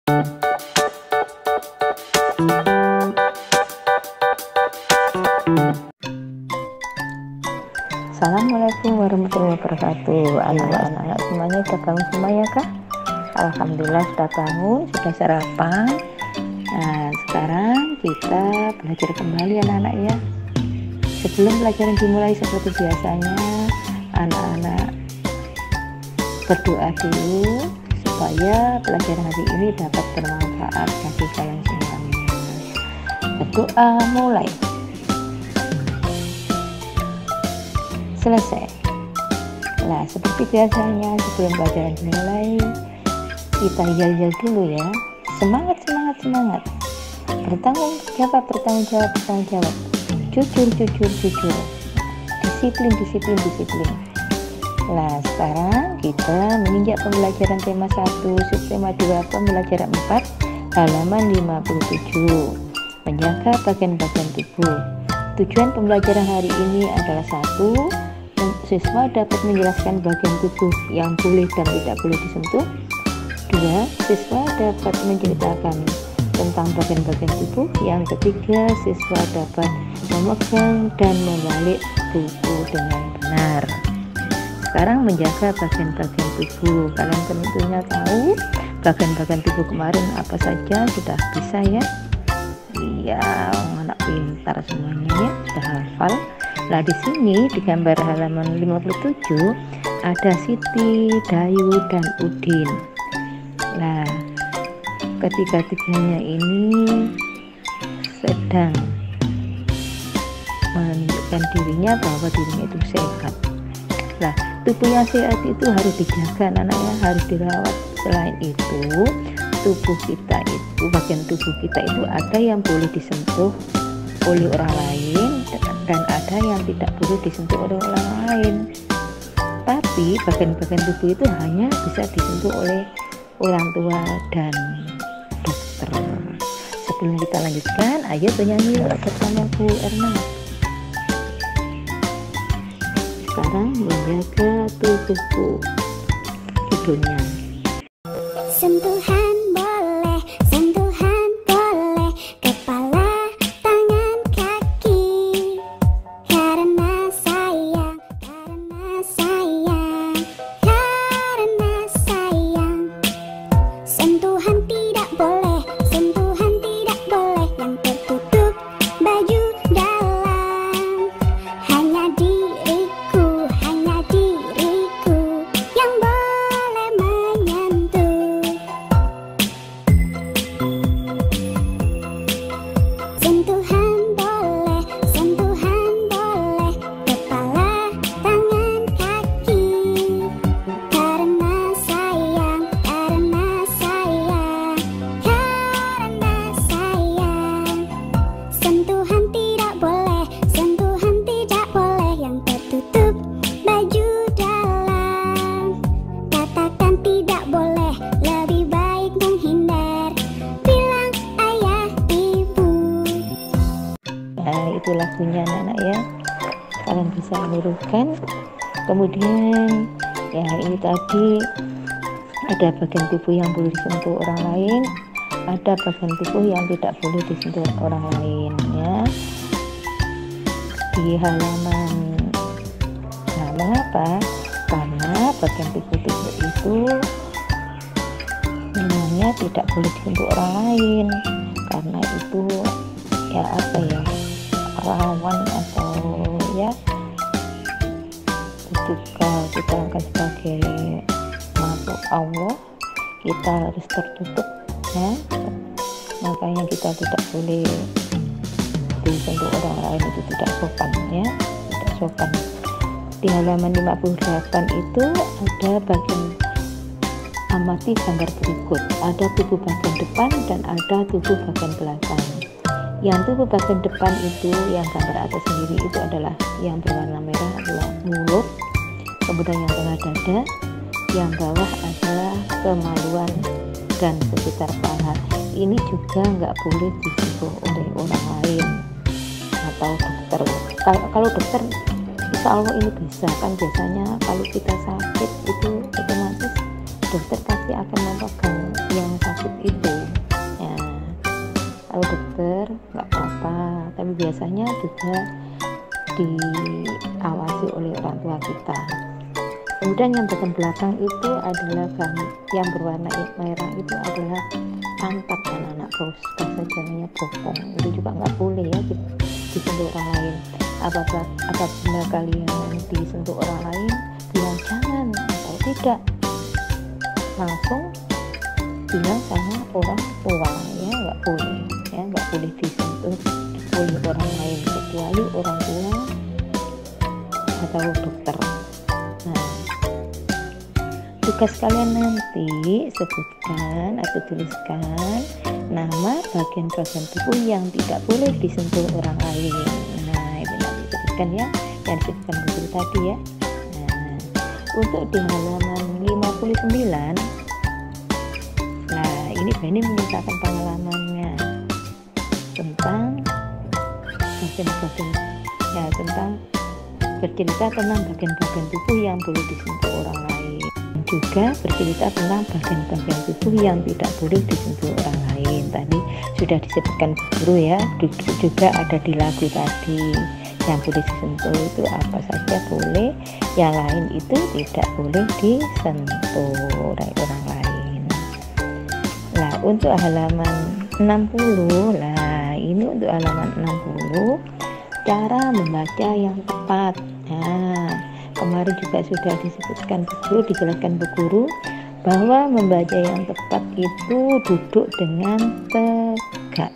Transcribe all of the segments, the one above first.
Assalamualaikum warahmatullahi wabarakatuh. Anak-anak semuanya sudah bangun semuanya kah? Alhamdulillah sudah bangun, sudah sarapan. Nah, sekarang kita belajar kembali anak-anak ya. Sebelum pelajaran dimulai seperti biasanya, anak-anak berdoa dulu supaya pelajaran hari ini dapat bermanfaat bagi kalian semuanya. Berdoa mulai. Selesai. Nah, seperti biasanya sebelum pelajaran dimulai, kita yel-yel dulu ya. Semangat, semangat, semangat. Bertanggung jawab, bertanggung jawab, bertanggung jawab. Jujur, jujur, jujur. Disiplin, disiplin, disiplin. Nah, sekarang kita menginjak pembelajaran tema 1, subtema 2, pembelajaran 4, halaman 57. Menjaga bagian-bagian tubuh. Tujuan pembelajaran hari ini adalah 1. Siswa dapat menjelaskan bagian tubuh yang boleh dan tidak boleh disentuh. 2. Siswa dapat menceritakan tentang bagian-bagian tubuh. Yang ketiga, siswa dapat memegang dan membalik buku dengan benar. Sekarang menjaga bagian-bagian tubuh. Kalian tentunya tahu bagian-bagian tubuh kemarin apa saja, sudah bisa ya? Iya, anak pintar semuanya ya, sudah hafal. Nah, di sini di gambar halaman 57 ada Siti, Dayu, dan Udin. Nah, ketiga-tiganya ini sedang menunjukkan dirinya bahwa dirinya itu sehat. Nah, tubuh yang sehat itu harus dijaga anak-anaknya, harus dirawat. Selain itu, tubuh kita itu, bagian tubuh kita itu ada yang boleh disentuh oleh orang lain dan ada yang tidak boleh disentuh oleh orang lain. Tapi bagian-bagian tubuh itu hanya bisa disentuh oleh orang tua dan dokter. Sebelum kita lanjutkan, ayo bernyanyi bersama Bu Erna. Sekarang menjaga tubuhku, judulnya. Sentuhan boleh, sentuhan boleh, kepala, tangan, kaki. Karena sayang, karena sayang, karena sayang. Sentuhan tidak boleh, sentuhan tidak boleh yang tertutup baju dalam. Hanya diriku yang boleh menyentuh. Sentuhan boleh, kepala, tangan, kaki. Karena sayang, karena sayang, karena sayang. Sentuhan tidak boleh yang tertutup baju dalam. Katakan tidak boleh, lebih baik menghindar. Bilang ayah, ibu. Nah, itu lagunya anak-anak ya. Kalian bisa menirukan. Kemudian ya, ini tadi ada bagian tubuh yang boleh disentuh orang lain, ada bagian tubuh yang tidak boleh disentuh orang lain ya. Di halaman, nah mengapa? Karena bagian tubuh itu memangnya tidak boleh disentuh orang lain, karena itu ya apa ya, rawan atau ya ketika kita akan sebagai makhluk Allah, kita harus tertutup ya. Makanya kita tidak boleh disentuh orang lain, itu tidak sopan ya, tidak sopan. Di halaman 58 itu ada bagian, amati gambar berikut. Ada tubuh bagian depan dan ada tubuh bagian belakang. Yang tubuh bagian depan itu, yang gambar atas sendiri itu adalah yang berwarna merah adalah mulut, kemudian yang tengah dada, yang bawah adalah kemaluan dan sekitar paha. Ini juga nggak boleh disentuh oleh orang lain atau dokter. Kalau dokter, insya Allah ini bisa kan. Biasanya kalau kita sakit itu otomatis dokter pasti akan memegang yang sakit itu. mager nggak apa-apa, tapi biasanya juga diawasi oleh orang tua kita. Kemudian yang bagian belakang itu adalah yang berwarna merah, itu adalah pantat anak-anak bos, bahasa Jawanya bokong. Itu juga nggak boleh ya disentuh orang lain. Apabila kalian disentuh orang lain, bilang jangan atau tidak, langsung bilang sama orang tua ya, nggak boleh disentuh oleh orang lain kecuali orang tua atau dokter. Nah, tugas kalian nanti sebutkan atau tuliskan nama bagian-bagian tubuh yang tidak boleh disentuh orang lain. Nah, itu nanti sebutkan ya, yang disebutkan dulu tadi ya. Nah, untuk di halaman 59, nah ini Beni menceritakan pengalamannya tentang bagian-bagian ya, tentang bercerita tentang bagian-bagian tubuh yang boleh disentuh orang lain, juga bercerita tentang bagian-bagian tubuh yang tidak boleh disentuh orang lain. Tadi sudah disebutkan guru ya, juga ada di lagu tadi. Yang boleh disentuh itu apa saja boleh, yang lain itu tidak boleh disentuh oleh orang lain. Nah, untuk halaman 60, nah ini untuk halaman 60 cara membaca yang tepat. Nah, kemarin juga sudah disebutkan Bu Guru, dijelaskan Bu Guru bahwa membaca yang tepat itu duduk dengan tegak,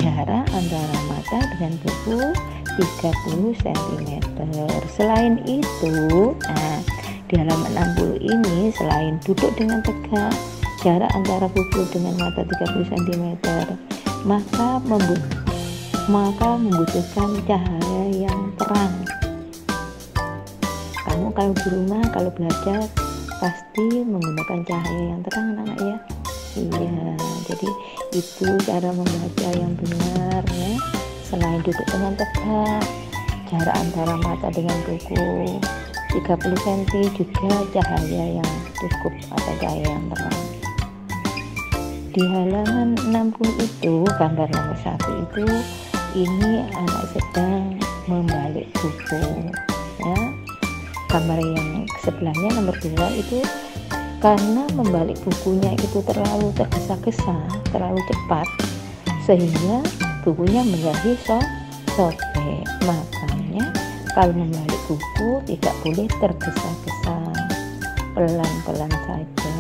jarak antara mata dengan buku 30 cm. Selain itu, nah, di halaman 60 ini selain duduk dengan tegak, jarak antara buku dengan mata 30 cm, maka membutuhkan cahaya yang terang. Kamu kalau di rumah kalau belajar pasti menggunakan cahaya yang terang anak ya. Iya, jadi itu cara membaca yang benar ya. Selain duduk dengan tegak, jarak antara mata dengan buku 30 cm, juga cahaya yang cukup atau cahaya yang terang. Di halaman 60 itu, gambar nomor 1 itu, ini anak sedang membalik buku ya. Gambar yang sebelahnya nomor 2 itu karena membalik bukunya itu terlalu tergesa-gesa, terlalu cepat, sehingga bukunya menjadi sobek. Makanya kalau membalik buku tidak boleh tergesa-gesa, pelan-pelan saja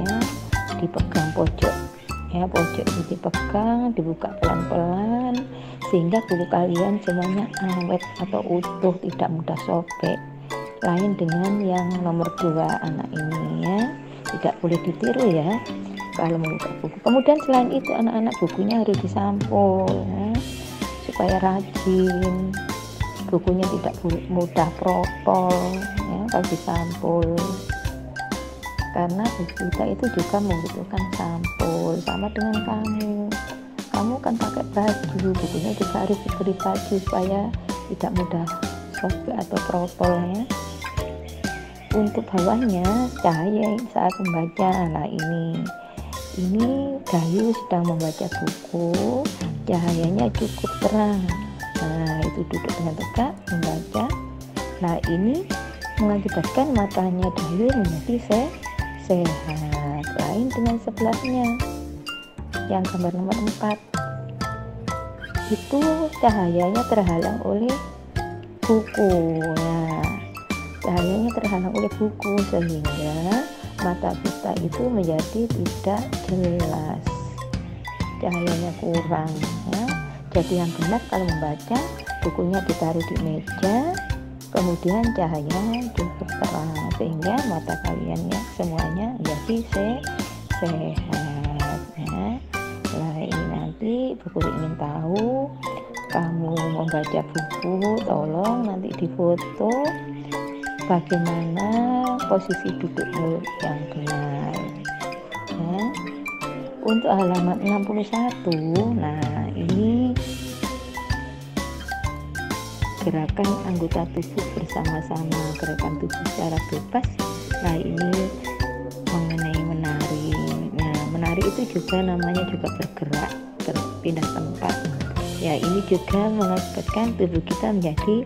ya, dipegang pojok ya, pojok itu dipegang, dibuka pelan-pelan sehingga buku kalian semuanya awet atau utuh, tidak mudah sobek. Lain dengan yang nomor 2 anak ini ya, tidak boleh ditiru ya kalau membuka buku. Kemudian selain itu anak-anak bukunya harus disampul ya, supaya rajin, bukunya tidak mudah protol ya kalau disampul, karena buku kita itu juga membutuhkan sampul. Sama dengan kamu kan pakai baju, bukunya juga harus diberi baju supaya tidak mudah sobek atau protol ya. Untuk bawahnya cahaya saat membaca, nah ini Gayu sedang membaca buku, cahayanya cukup terang. Nah, itu duduk dengan tegak membaca. Nah, ini mengakibatkan matanya Gayu menjadi sehat. Lain dengan sebelahnya, yang gambar nomor 4, itu cahayanya terhalang oleh buku. Nah, cahayanya terhalang oleh buku sehingga mata kita itu menjadi tidak jelas, cahayanya kurang ya. Jadi yang benar kalau membaca, bukunya ditaruh di meja, kemudian cahayanya cukup terang sehingga mata kalian ya semuanya menjadi sehat ya. Nah, ini nanti Bu Guru ingin tahu kamu membaca buku, tolong nanti difoto bagaimana posisi dudukmu yang benar ya. Untuk halaman 61, nah ini gerakan anggota tubuh bersama-sama, gerakan tubuh secara bebas. Nah, ini mengenai menari. Nah, menari itu juga namanya juga bergerak berpindah tempat. Ya, ini juga mengakibatkan tubuh kita menjadi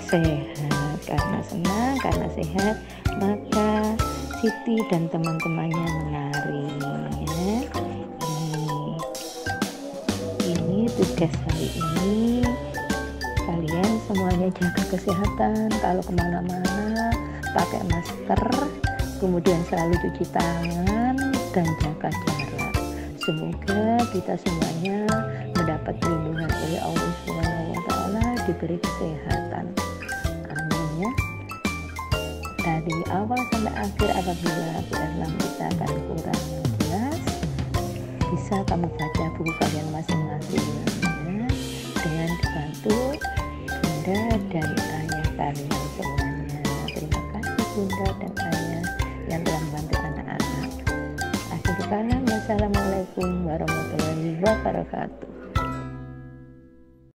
sehat. Karena senang, karena sehat, maka Siti dan teman-temannya menari ya. Ini tugas hari ini. Kalian semuanya jaga kesehatan, kalau kemana-mana pakai masker, kemudian selalu cuci tangan dan jaga jarak. Semoga kita semuanya mendapat perlindungan oleh Allah SWT, diberi kesehatan. Amin ya. Dari awal sampai akhir, apabila film kita akan kurang jelas, bisa kamu baca buku kalian masing-masing ya, dengan dibantu bunda dan ayah kalian semuanya. Terima kasih bunda dan ayah yang telah membantu anak-anak. Akhir kalam, wassalamualaikum warahmatullahi wabarakatuh.